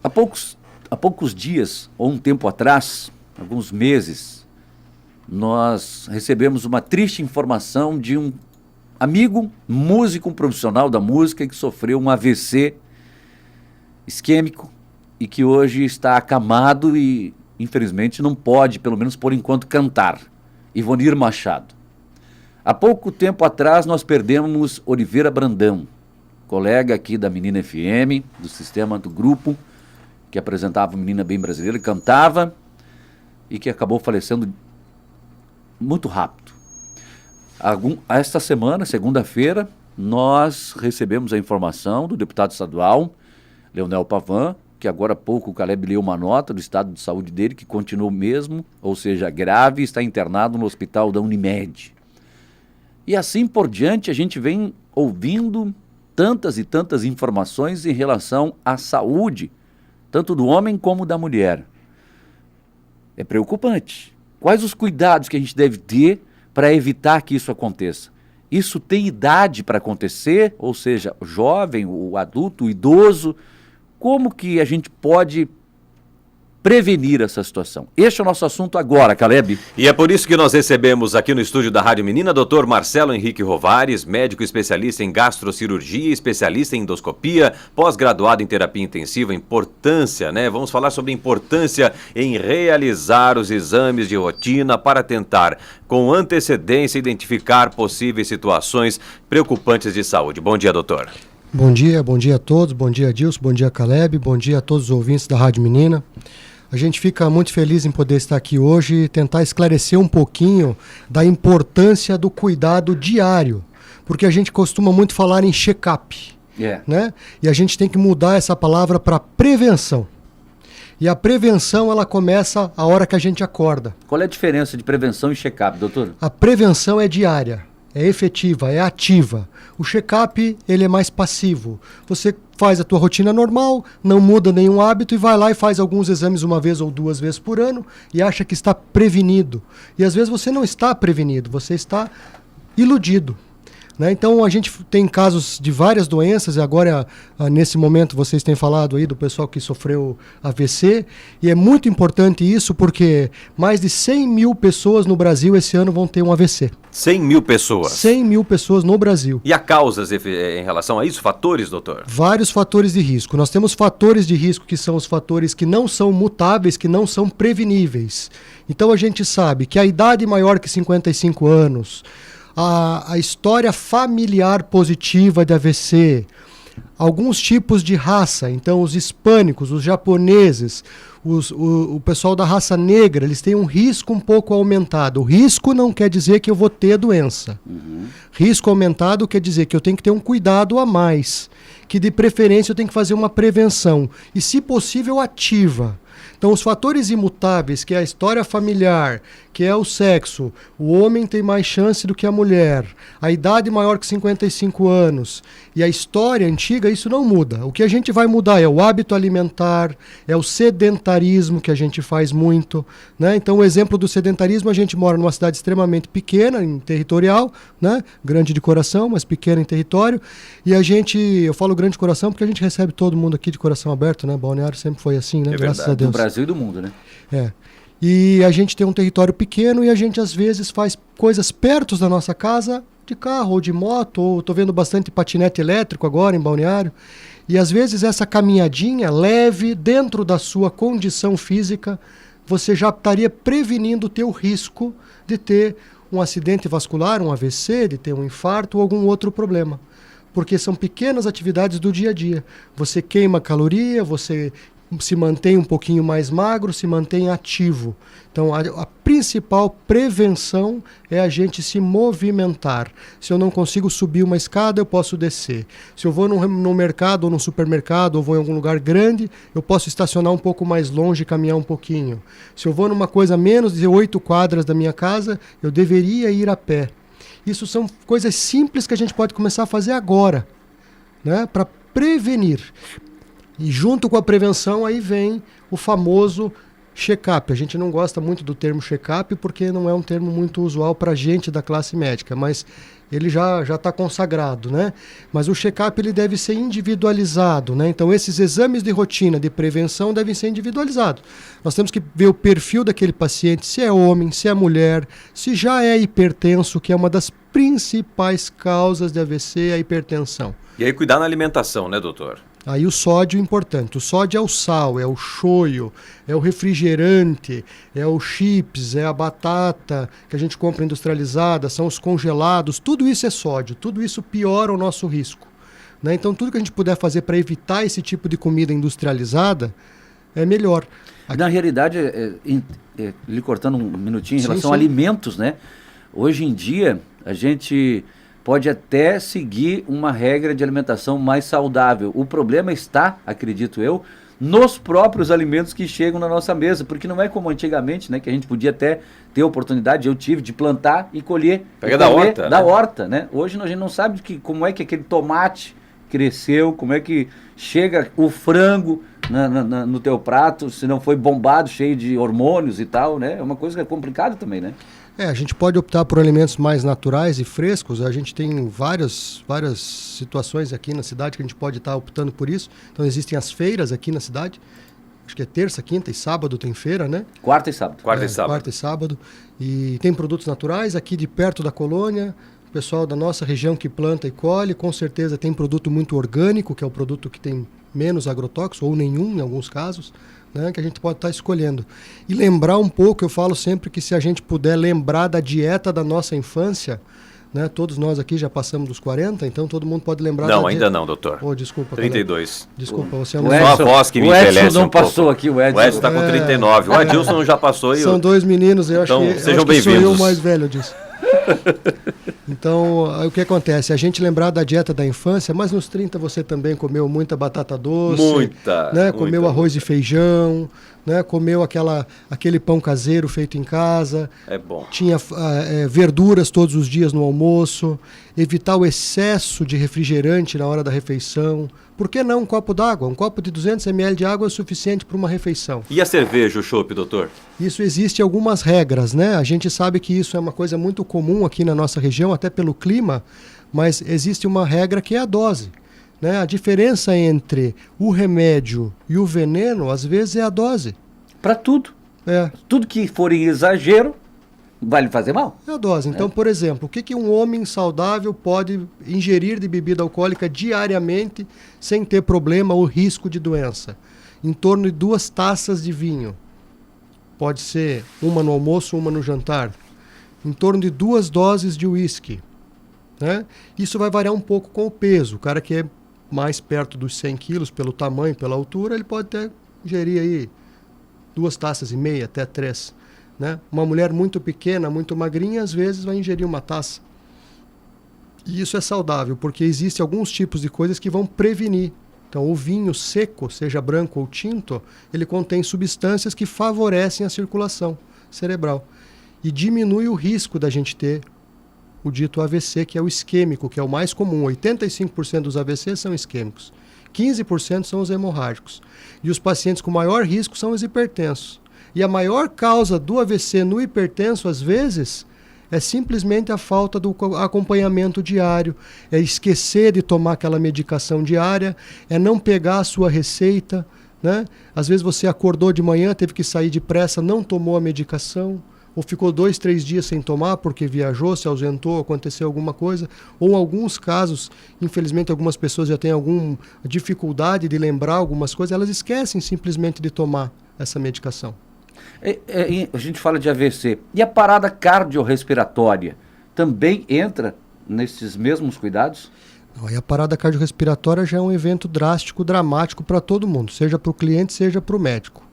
Há poucos dias, ou um tempo atrás, alguns meses, nós recebemos uma triste informação de um amigo, músico, um profissional da música que sofreu um AVC isquêmico e que hoje está acamado e, infelizmente, não pode, pelo menos por enquanto, cantar. Ivonir Machado. Há pouco tempo atrás nós perdemos Oliveira Brandão, colega aqui da Menina FM, do sistema do grupo, que apresentava Menina Bem Brasileira, cantava e que acabou falecendo muito rápido. Esta semana, segunda-feira, nós recebemos a informação do deputado estadual, Leonel Pavan, que agora há pouco o Caleb leu uma nota do estado de saúde dele, que continuou mesmo, ou seja, grave, está internado no hospital da Unimed. E assim por diante, a gente vem ouvindo tantas e tantas informações em relação à saúde, tanto do homem como da mulher. É preocupante. Quais os cuidados que a gente deve ter para evitar que isso aconteça? Isso tem idade para acontecer, ou seja, o jovem, o adulto, o idoso. Como que a gente pode prevenir essa situação? Este é o nosso assunto agora, Caleb. E é por isso que nós recebemos aqui no estúdio da Rádio Menina, Dr. Marcelo Henrique Rovares, médico especialista em gastrocirurgia, especialista em endoscopia, pós-graduado em terapia intensiva. Importância, né? Vamos falar sobre a importância em realizar os exames de rotina para tentar, com antecedência, identificar possíveis situações preocupantes de saúde. Bom dia, doutor. Bom dia a todos, bom dia Adilson, bom dia Caleb, bom dia a todos os ouvintes da Rádio Menina. A gente fica muito feliz em poder estar aqui hoje e tentar esclarecer um pouquinho da importância do cuidado diário, porque a gente costuma muito falar em check-up, né? E a gente tem que mudar essa palavra para prevenção. E a prevenção, ela começa a hora que a gente acorda. Qual é a diferença de prevenção e check-up, doutor? A prevenção é diária. É efetiva, é ativa. O check-up, ele é mais passivo. Você faz a tua rotina normal, não muda nenhum hábito e vai lá e faz alguns exames uma vez ou duas vezes por ano e acha que está prevenido. E às vezes você não está prevenido, você está iludido. Né? Então a gente tem casos de várias doenças e agora nesse momento vocês têm falado aí do pessoal que sofreu AVC e é muito importante isso porque mais de 100 mil pessoas no Brasil esse ano vão ter um AVC. 100 mil pessoas? 100 mil pessoas no Brasil. E há causas em relação a isso? Fatores, doutor? Vários fatores de risco. Nós temos fatores de risco que são os fatores que não são mutáveis, que não são preveníveis. Então a gente sabe que a idade maior que 55 anos, a história familiar positiva de AVC, alguns tipos de raça, então os hispânicos, os japoneses, o pessoal da raça negra, eles têm um risco um pouco aumentado. O risco não quer dizer que eu vou ter a doença. Risco aumentado quer dizer que eu tenho que ter um cuidado a mais, que de preferência eu tenho que fazer uma prevenção e, se possível, ativa. Então, os fatores imutáveis, que é a história familiar, que é o sexo, o homem tem mais chance do que a mulher, a idade maior que 55 anos e a história antiga, isso não muda. O que a gente vai mudar é o hábito alimentar, é o sedentarismo, que a gente faz muito, né? Então, o exemplo do sedentarismo, a gente mora numa cidade extremamente pequena, em territorial, né? Grande de coração, mas pequena em território, e eu falo grande de coração porque a gente recebe todo mundo aqui de coração aberto, né? Balneário sempre foi assim, né? Graças a Deus. Do Brasil e do mundo, né? É. E a gente tem um território pequeno e a gente às vezes faz coisas perto da nossa casa, de carro ou de moto, ou estou vendo bastante patinete elétrico agora em Balneário, e às vezes essa caminhadinha leve dentro da sua condição física, você já estaria prevenindo o teu risco de ter um acidente vascular, um AVC, de ter um infarto ou algum outro problema. Porque são pequenas atividades do dia a dia. Você queima caloria, você se mantém um pouquinho mais magro, se mantém ativo. Então, a principal prevenção é a gente se movimentar. Se eu não consigo subir uma escada, eu posso descer. Se eu vou no mercado ou no supermercado ou vou em algum lugar grande, eu posso estacionar um pouco mais longe e caminhar um pouquinho. Se eu vou numa coisa menos de 8 quadras da minha casa, eu deveria ir a pé. Isso são coisas simples que a gente pode começar a fazer agora, né, para prevenir. E junto com a prevenção aí vem o famoso check-up. A gente não gosta muito do termo check-up porque não é um termo muito usual para a gente da classe médica, mas ele já está consagrado, né? Mas o check-up ele deve ser individualizado, né? Então esses exames de rotina de prevenção devem ser individualizados. Nós temos que ver o perfil daquele paciente, se é homem, se é mulher, se já é hipertenso, que é uma das principais causas de AVC, a hipertensão. E aí cuidar na alimentação, né, doutor? Aí o sódio é importante. O sódio é o sal, é o shoyu, é o refrigerante, é o chips, é a batata que a gente compra industrializada, são os congelados. Tudo isso é sódio, tudo isso piora o nosso risco, né? Então tudo que a gente puder fazer para evitar esse tipo de comida industrializada é melhor. Na realidade, lhe cortando um minutinho em relação sim. a alimentos, né? Hoje em dia a gente pode até seguir uma regra de alimentação mais saudável. O problema está, acredito eu, nos próprios alimentos que chegam na nossa mesa, porque não é como antigamente, né, que a gente podia até ter oportunidade, eu tive, de plantar e colher. Pega da horta, da né? horta, né? Hoje a gente não sabe como é que aquele tomate cresceu, como é que chega o frango no teu prato, se não foi bombado, cheio de hormônios e tal, né? É uma coisa que é complicada também, né? A gente pode optar por alimentos mais naturais e frescos. A gente tem várias situações aqui na cidade que a gente pode estar optando por isso. Então existem as feiras aqui na cidade. Acho que é terça, quinta e sábado tem feira, né? Quarta e sábado. Quarta e sábado. E tem produtos naturais aqui de perto da colônia. O pessoal da nossa região que planta e colhe, com certeza tem produto muito orgânico, que é o produto que tem menos agrotóxico, ou nenhum em alguns casos, né, que a gente pode estar escolhendo. E lembrar um pouco, eu falo sempre que se a gente puder lembrar da dieta da nossa infância, né, todos nós aqui já passamos dos 40, então todo mundo pode lembrar Não, da ainda não, doutor. Oh, desculpa. 32. Desculpa, você é O um... Edson, Só a voz que me o Edson envelhece não um pouco. passou aqui, o Edson. O Edson está com 39. O Adilson já passou. São dois meninos, eu Então, acho que, sejam eu acho que sou eu bem-vindos. o mais velho disso. Então, o que acontece? A gente lembrar da dieta da infância, mas nos 30 você também comeu muita batata doce, né? Comeu arroz e feijão, né? Comeu aquele pão caseiro feito em casa. É bom. Tinha verduras todos os dias no almoço, evitar o excesso de refrigerante na hora da refeição. Por que não um copo d'água? Um copo de 200 ml de água é suficiente para uma refeição. E a cerveja, o chopp, doutor? Isso existe algumas regras, né? A gente sabe que isso é uma coisa muito comum aqui na nossa região, até pelo clima, mas existe uma regra que é a dose, né? A diferença entre o remédio e o veneno, às vezes, é a dose. Para tudo. Tudo que for em exagero vai lhe fazer mal. É a dose. Então, por exemplo, o que um homem saudável pode ingerir de bebida alcoólica diariamente sem ter problema ou risco de doença? Em torno de 2 taças de vinho. Pode ser uma no almoço, uma no jantar. Em torno de 2 doses de uísque, né? Isso vai variar um pouco com o peso. O cara que é mais perto dos 100 quilos, pelo tamanho, pela altura, ele pode até ingerir aí 2 taças e meia, até 3. Né? Uma mulher muito pequena, muito magrinha, às vezes vai ingerir 1 taça. E isso é saudável, porque existem alguns tipos de coisas que vão prevenir. Então, o vinho seco, seja branco ou tinto, ele contém substâncias que favorecem a circulação cerebral. E diminui o risco da gente ter o dito AVC, que é o isquêmico, que é o mais comum. 85% dos AVC são isquêmicos. 15% são os hemorrágicos. E os pacientes com maior risco são os hipertensos. E a maior causa do AVC no hipertenso, às vezes, é simplesmente a falta do acompanhamento diário, é esquecer de tomar aquela medicação diária, é não pegar a sua receita, né? Às vezes você acordou de manhã, teve que sair depressa, não tomou a medicação, ou ficou 2, 3 dias sem tomar porque viajou, se ausentou, aconteceu alguma coisa, ou em alguns casos, infelizmente algumas pessoas já têm alguma dificuldade de lembrar algumas coisas, elas esquecem simplesmente de tomar essa medicação. A gente fala de AVC. E a parada cardiorrespiratória também entra nesses mesmos cuidados? Não, aí a parada cardiorrespiratória já é um evento drástico, dramático para todo mundo, seja para o cliente, seja para o médico.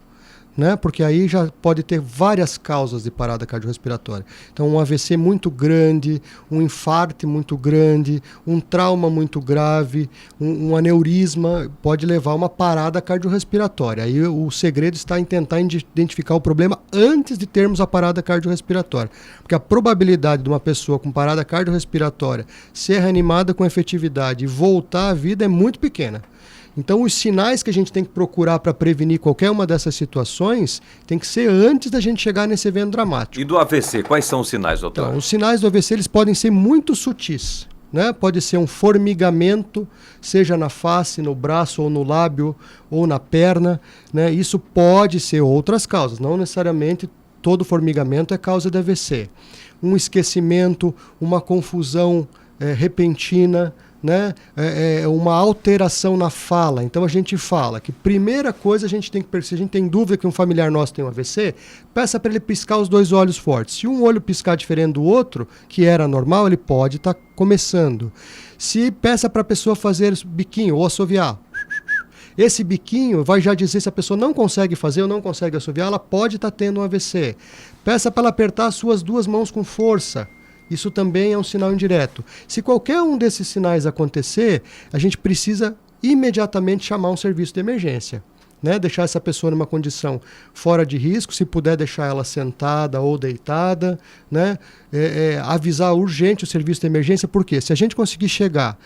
Né? Porque aí já pode ter várias causas de parada cardiorrespiratória. Então, um AVC muito grande, um infarto muito grande, um trauma muito grave, um aneurisma pode levar a uma parada cardiorrespiratória. Aí o segredo está em tentar identificar o problema antes de termos a parada cardiorrespiratória. Porque a probabilidade de uma pessoa com parada cardiorrespiratória ser reanimada com efetividade e voltar à vida é muito pequena. Então, os sinais que a gente tem que procurar para prevenir qualquer uma dessas situações tem que ser antes da gente chegar nesse evento dramático. E do AVC, quais são os sinais, doutor? Então, os sinais do AVC eles podem ser muito sutis. Né? Pode ser um formigamento, seja na face, no braço, ou no lábio, ou na perna. Né? Isso pode ser outras causas, não necessariamente todo formigamento é causa de AVC. Um esquecimento, uma confusão repentina, né? Uma alteração na fala. Então a gente fala que primeira coisa a gente tem que perceber, se a gente tem dúvida que um familiar nosso tem um AVC, peça para ele piscar os 2 olhos fortes. Se um olho piscar diferente do outro, que era normal, ele pode estar começando. Se peça para a pessoa fazer biquinho ou assoviar. Esse biquinho vai já dizer se a pessoa não consegue fazer ou não consegue assoviar, ela pode estar tendo um AVC. Peça para ela apertar as suas 2 mãos com força. Isso também é um sinal indireto. Se qualquer um desses sinais acontecer, a gente precisa imediatamente chamar um serviço de emergência. Né? Deixar essa pessoa numa condição fora de risco, se puder deixar ela sentada ou deitada, né? Avisar urgente o serviço de emergência, porque se a gente conseguir chegar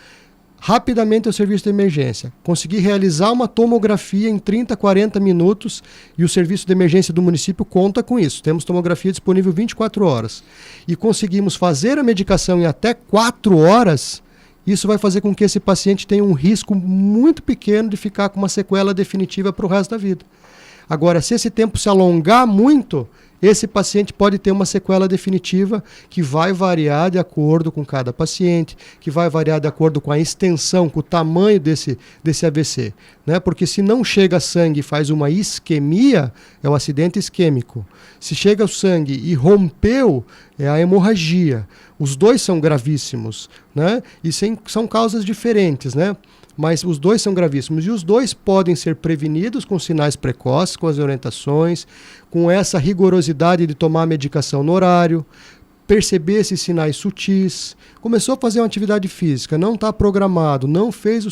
rapidamente ao serviço de emergência, conseguir realizar uma tomografia em 30, 40 minutos, e o serviço de emergência do município conta com isso. Temos tomografia disponível 24 horas. E conseguimos fazer a medicação em até 4 horas, isso vai fazer com que esse paciente tenha um risco muito pequeno de ficar com uma sequela definitiva para o resto da vida. Agora, se esse tempo se alongar muito, esse paciente pode ter uma sequela definitiva que vai variar de acordo com cada paciente, que vai variar de acordo com a extensão, com o tamanho desse AVC. Né? Porque se não chega sangue e faz uma isquemia, é o acidente isquêmico. Se chega o sangue e rompeu, é a hemorragia. Os 2 são gravíssimos, né? E são causas diferentes, né? Mas os 2 são gravíssimos e os 2 podem ser prevenidos com sinais precoces, com as orientações, com essa rigorosidade de tomar a medicação no horário, perceber esses sinais sutis, começou a fazer uma atividade física, não está programado, não fez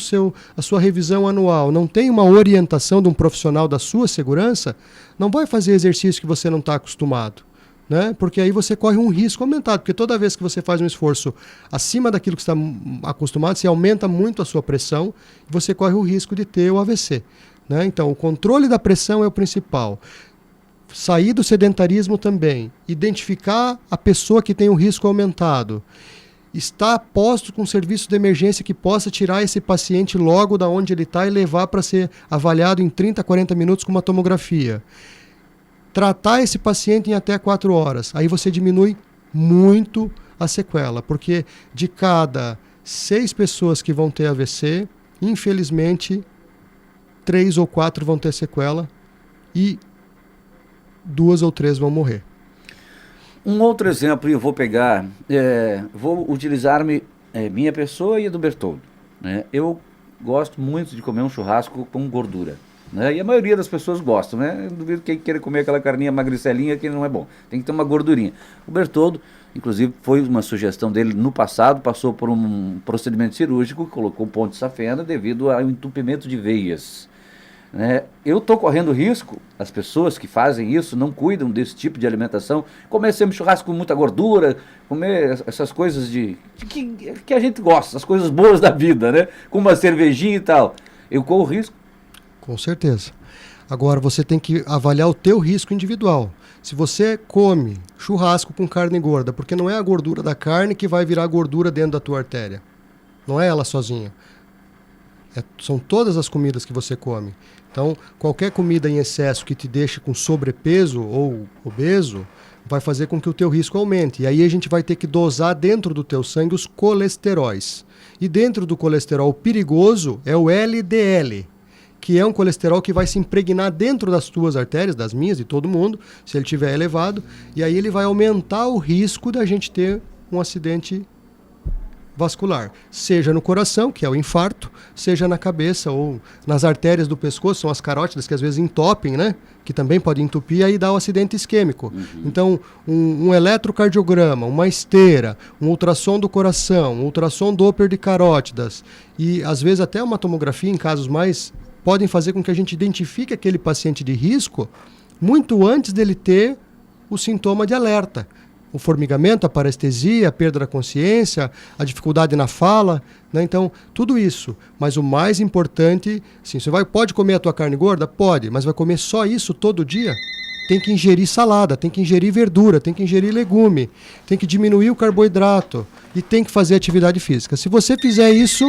a sua revisão anual, não tem uma orientação de um profissional da sua segurança, não vai fazer exercício que você não está acostumado. Né? Porque aí você corre um risco aumentado, porque toda vez que você faz um esforço acima daquilo que você está acostumado, você aumenta muito a sua pressão e você corre o risco de ter o AVC. Né? Então, o controle da pressão é o principal. Sair do sedentarismo também, identificar a pessoa que tem o risco aumentado, estar posto com um serviço de emergência que possa tirar esse paciente logo da onde ele está e levar para ser avaliado em 30, 40 minutos com uma tomografia. Tratar esse paciente em até 4 horas. Aí você diminui muito a sequela, porque de cada 6 pessoas que vão ter AVC, infelizmente, 3 ou 4 vão ter sequela e 2 ou 3 vão morrer. Um outro exemplo, eu vou pegar, vou utilizar-me minha pessoa e a do Bertoldo. Né? Eu gosto muito de comer um churrasco com gordura. Né? E a maioria das pessoas gostam, né? Eu duvido quem queira comer aquela carninha magricelinha que não é bom. Tem que ter uma gordurinha. O Bertoldo, inclusive, foi uma sugestão dele no passado, passou por um procedimento cirúrgico, colocou ponte de safena devido ao entupimento de veias. Né? Eu estou correndo risco, as pessoas que fazem isso não cuidam desse tipo de alimentação, comer sempre churrasco com muita gordura, comer essas coisas que a gente gosta, as coisas boas da vida, né? Com uma cervejinha e tal. Eu corro risco. Com certeza. Agora, você tem que avaliar o teu risco individual. Se você come churrasco com carne gorda, porque não é a gordura da carne que vai virar gordura dentro da tua artéria. Não é ela sozinha. São todas as comidas que você come. Então, qualquer comida em excesso que te deixe com sobrepeso ou obeso, vai fazer com que o teu risco aumente. E aí a gente vai ter que dosar dentro do teu sangue os colesteróis. E dentro do colesterol perigoso é o LDL, que é um colesterol que vai se impregnar dentro das tuas artérias, das minhas, de todo mundo, se ele estiver elevado, e aí ele vai aumentar o risco da gente ter um acidente vascular, seja no coração, que é o infarto, seja na cabeça ou nas artérias do pescoço, são as carótidas que às vezes entopem, né? Que também pode entupir e aí dá o acidente isquêmico. Uhum. Então, um eletrocardiograma, uma esteira, um ultrassom do coração, um ultrassom Doppler de carótidas e às vezes até uma tomografia em casos mais podem fazer com que a gente identifique aquele paciente de risco muito antes dele ter o sintoma de alerta. o formigamento, a parestesia, a perda da consciência, a dificuldade na fala, né? Então, tudo isso. Mas o mais importante, assim, pode comer a tua carne gorda? Pode, mas vai comer só isso todo dia? Tem que ingerir salada, tem que ingerir verdura, tem que ingerir legume, tem que diminuir o carboidrato e tem que fazer atividade física. Se você fizer isso,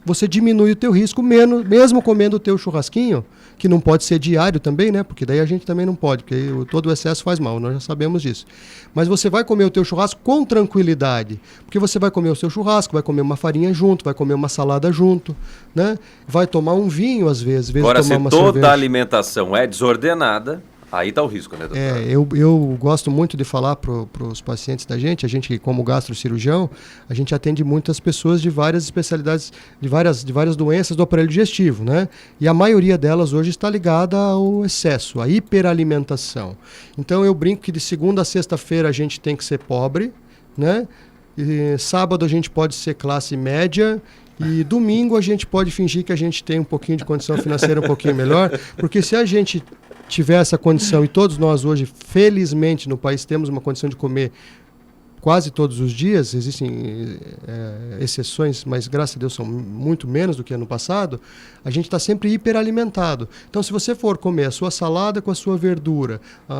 você diminui o teu risco, mesmo comendo o teu churrasquinho, que não pode ser diário também, né? Porque daí a gente também não pode, porque todo o excesso faz mal, nós já sabemos disso. Mas você vai comer o teu churrasco com tranquilidade, porque você vai comer o seu churrasco, vai comer uma farinha junto, vai comer uma salada junto, né? Vai tomar um vinho às vezes Agora, tomar uma se toda cerveja. a alimentação é desordenada, aí está o risco, né, doutor? Eu gosto muito de falar para os pacientes da gente, a gente como gastrocirurgião, a gente atende muitas pessoas de várias especialidades, de várias doenças do aparelho digestivo, né? E a maioria delas hoje está ligada ao excesso, à hiperalimentação. Então eu brinco que de segunda a sexta-feira a gente tem que ser pobre, né? E sábado a gente pode ser classe média, e domingo a gente pode fingir que a gente tem um pouquinho de condição financeira um pouquinho melhor, porque se a gente tiver essa condição, e todos nós hoje, felizmente, no país temos uma condição de comer quase todos os dias, existem exceções, mas graças a Deus são muito menos do que ano passado, a gente está sempre hiperalimentado. Então, se você for comer a sua salada com a sua verdura,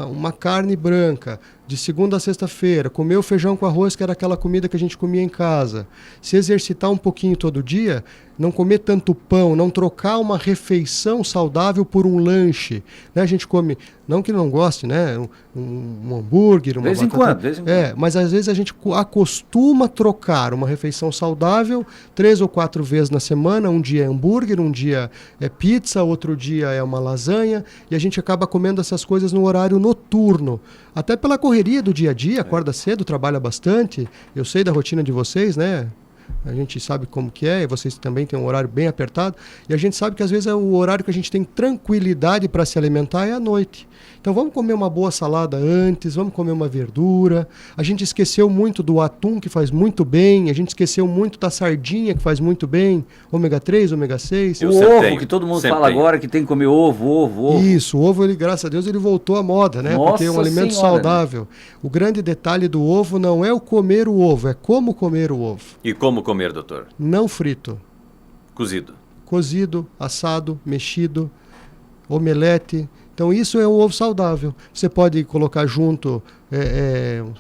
uma carne branca, de segunda a sexta-feira, comer o feijão com arroz, que era aquela comida que a gente comia em casa, se exercitar um pouquinho todo dia, não comer tanto pão, não trocar uma refeição saudável por um lanche, né? A gente come, não que não goste, né? Um hambúrguer, uma batata. De vez em quando. Mas às vezes a gente acostuma trocar uma refeição saudável 3 ou 4 vezes na semana, um dia é hambúrguer, um dia é pizza, outro dia é uma lasanha, e a gente acaba comendo essas coisas no horário noturno, até pela correria do dia a dia, acorda cedo, trabalha bastante, eu sei da rotina de vocês, né? A gente sabe como que é, e vocês também têm um horário bem apertado, e a gente sabe que às vezes é o horário que a gente tem tranquilidade para se alimentar é à noite. Então vamos comer uma boa salada antes, vamos comer uma verdura. A gente esqueceu muito do atum, que faz muito bem, a gente esqueceu muito da sardinha, que faz muito bem, ômega 3, ômega 6. O ovo, que todo mundo fala agora que tem que comer ovo. Isso, o ovo, ele, graças a Deus, ele voltou à moda, né? Nossa Porque é um alimento Senhora, saudável. Né? O grande detalhe do ovo não é o comer o ovo, é como comer o ovo. E como comer, doutor? Não frito. Cozido. Cozido, assado, mexido, omelete. Então isso é um ovo saudável. Você pode colocar junto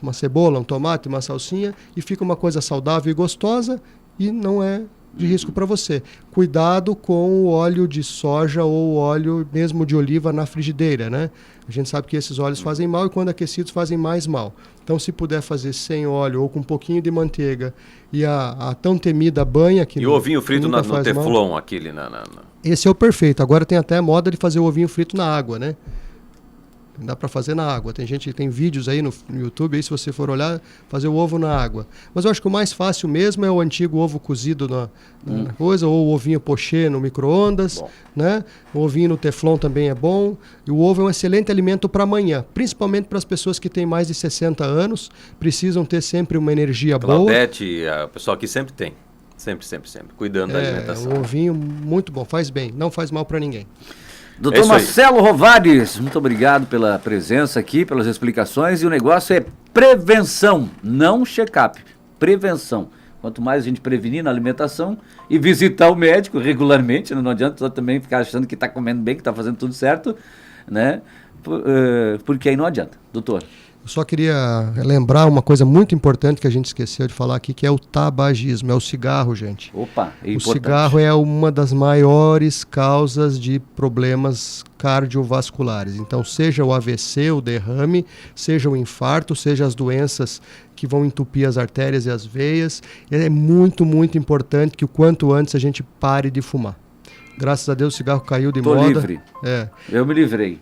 uma cebola, um tomate, uma salsinha e fica uma coisa saudável e gostosa e não é de risco para você. Cuidado com o óleo de soja ou o óleo mesmo de oliva na frigideira, né? A gente sabe que esses óleos fazem mal e quando aquecidos fazem mais mal. Então se puder fazer sem óleo ou com um pouquinho de manteiga e a tão temida banha... que e o ovinho frito no teflon, mal, aquele... Esse é o perfeito. Agora tem até a moda de fazer o ovinho frito na água, né? Dá para fazer na água. Tem vídeos aí no YouTube, aí se você for olhar, fazer o ovo na água. Mas eu acho que o mais fácil mesmo é o antigo ovo cozido na coisa, ou o ovinho pochê no micro-ondas, né? O ovinho no teflon também é bom. E o ovo é um excelente alimento para amanhã, principalmente para as pessoas que têm mais de 60 anos, precisam ter sempre uma energia boa. Claudete, o pessoal aqui sempre tem. Sempre. Cuidando da alimentação. É um ovinho muito bom, faz bem, não faz mal para ninguém. Doutor Marcelo Rovares, muito obrigado pela presença aqui, pelas explicações. E o negócio é prevenção, não check-up. Prevenção. Quanto mais a gente prevenir na alimentação e visitar o médico regularmente, não adianta só também ficar achando que está comendo bem, que está fazendo tudo certo, né? Porque aí não adianta. Doutor. Eu só queria lembrar uma coisa muito importante que a gente esqueceu de falar aqui, que é o tabagismo, é o cigarro, gente. Opa, é importante. O cigarro é uma das maiores causas de problemas cardiovasculares. Então, seja o AVC, o derrame, seja o infarto, seja as doenças que vão entupir as artérias e as veias, é muito, muito importante que o quanto antes a gente pare de fumar. Graças a Deus o cigarro caiu de moda. Tô livre. Eu me livrei.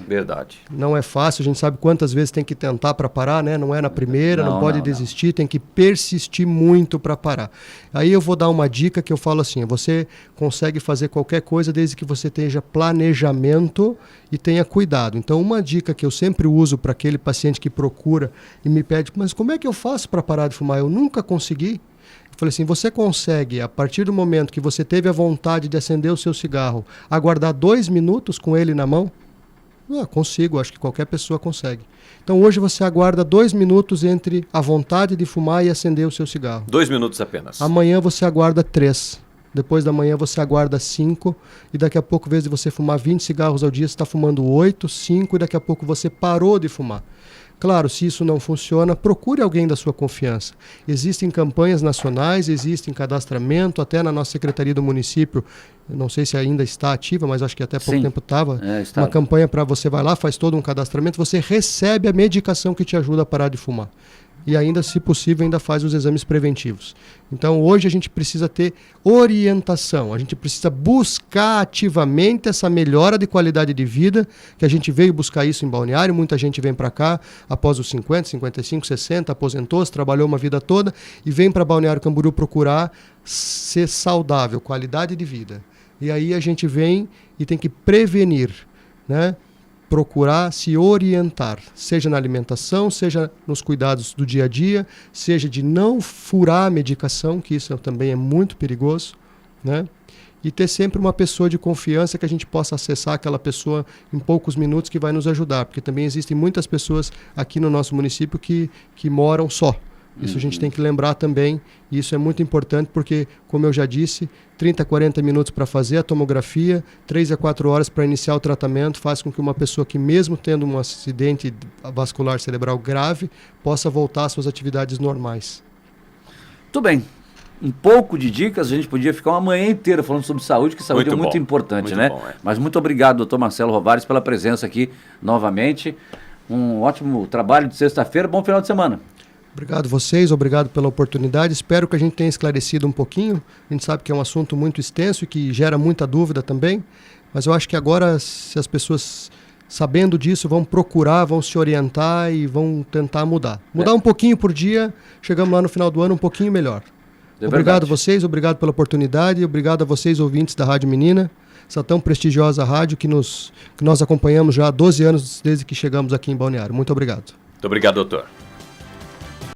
Verdade. Não é fácil, a gente sabe quantas vezes tem que tentar para parar, né? Não é na primeira, não pode desistir, tem que persistir muito para parar. Aí eu vou dar uma dica que eu falo assim, você consegue fazer qualquer coisa desde que você tenha planejamento e tenha cuidado. Então uma dica que eu sempre uso para aquele paciente que procura e me pede, mas como é que eu faço para parar de fumar? Eu nunca consegui. Eu falei assim, você consegue, a partir do momento que você teve a vontade de acender o seu cigarro, aguardar 2 minutos com ele na mão? Consigo, acho que qualquer pessoa consegue. Então hoje você aguarda 2 minutos entre a vontade de fumar e acender o seu cigarro. 2 minutos apenas. Amanhã você aguarda 3. Depois da manhã você aguarda 5. E daqui a pouco, em vez de você fumar 20 cigarros ao dia, você está fumando 8, 5 e daqui a pouco você parou de fumar. Claro, se isso não funciona, procure alguém da sua confiança. Existem campanhas nacionais, existem cadastramento, até na nossa secretaria do município, não sei se ainda está ativa, mas acho que até pouco tempo estava, uma campanha para você vai lá, faz todo um cadastramento, você recebe a medicação que te ajuda a parar de fumar. E ainda, se possível, ainda faz os exames preventivos. Então, hoje a gente precisa ter orientação, a gente precisa buscar ativamente essa melhora de qualidade de vida, que a gente veio buscar isso em Balneário, muita gente vem para cá após os 50, 55, 60, aposentou-se, trabalhou uma vida toda e vem para Balneário Camboriú procurar ser saudável, qualidade de vida. E aí a gente vem e tem que prevenir, né? Procurar se orientar, seja na alimentação, seja nos cuidados do dia a dia, seja de não furar a medicação, que isso também é muito perigoso, né? E ter sempre uma pessoa de confiança que a gente possa acessar aquela pessoa em poucos minutos que vai nos ajudar, porque também existem muitas pessoas aqui no nosso município que moram só. Isso a gente tem que lembrar também, e isso é muito importante porque, como eu já disse, 30 40 minutos para fazer a tomografia, 3 a 4 horas para iniciar o tratamento, faz com que uma pessoa que mesmo tendo um acidente vascular cerebral grave, possa voltar às suas atividades normais. Tudo bem. Um pouco de dicas, a gente podia ficar uma manhã inteira falando sobre saúde, que saúde é muito importante, muito né? Bom, é. Mas muito obrigado, doutor Marcelo Rovares, pela presença aqui novamente. Um ótimo trabalho de sexta-feira, bom final de semana. Obrigado vocês, obrigado pela oportunidade. Espero que a gente tenha esclarecido um pouquinho. A gente sabe que é um assunto muito extenso e que gera muita dúvida também. Mas eu acho que agora, se as pessoas, sabendo disso, vão procurar, vão se orientar e vão tentar mudar. Mudar um pouquinho por dia, chegamos lá no final do ano um pouquinho melhor. Obrigado a vocês, obrigado pela oportunidade, obrigado a vocês, ouvintes da Rádio Menina, essa tão prestigiosa rádio que nós acompanhamos já há 12 anos desde que chegamos aqui em Balneário. Muito obrigado. Muito obrigado, doutor.